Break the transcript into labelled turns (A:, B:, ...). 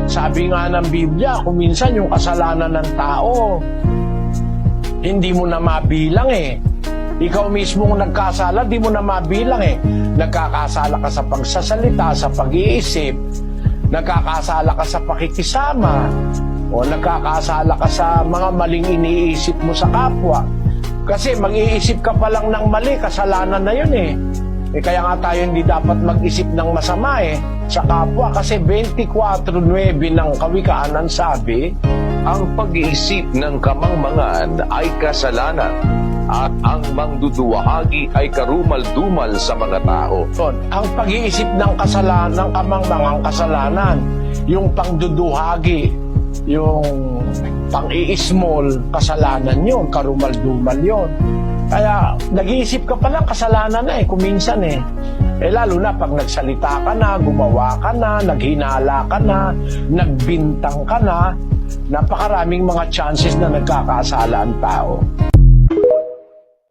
A: Sabi nga ng Biblia, kung minsan yung kasalanan ng tao, hindi mo na mabilang eh. Ikaw mismo kung nagkasala, di mo na mabilang eh. Nagkakasala ka sa pagsasalita, sa pag-iisip, nagkakasala ka sa pakikisama, o nagkakasala ka sa mga maling iniisip mo sa kapwa. Kasi mag-iisip ka pa lang ng mali, kasalanan na yun eh. Kaya nga tayo hindi dapat mag-isip ng masama eh sa kapwa, kasi 24:9 ng Kawikaan ang sabi,
B: Ang pag-iisip ng kamangmangan ay kasalanan, at ang mangduduwahagi ay karumal-dumal sa mga tao.
A: ang pag-iisip ng kasalanan, ng kamangmangang kasalanan, yung pangduduhagi, yung pang-i-small, kasalanan yun, karumal-dumal yun. Kaya nag-iisip ka pa lang, kasalanan na eh, kuminsan eh. Lalo na pag nagsalita ka na, gumawa ka na, naghinala ka na, nagbintang ka na, napakaraming mga chances na nagkakasala ang tao.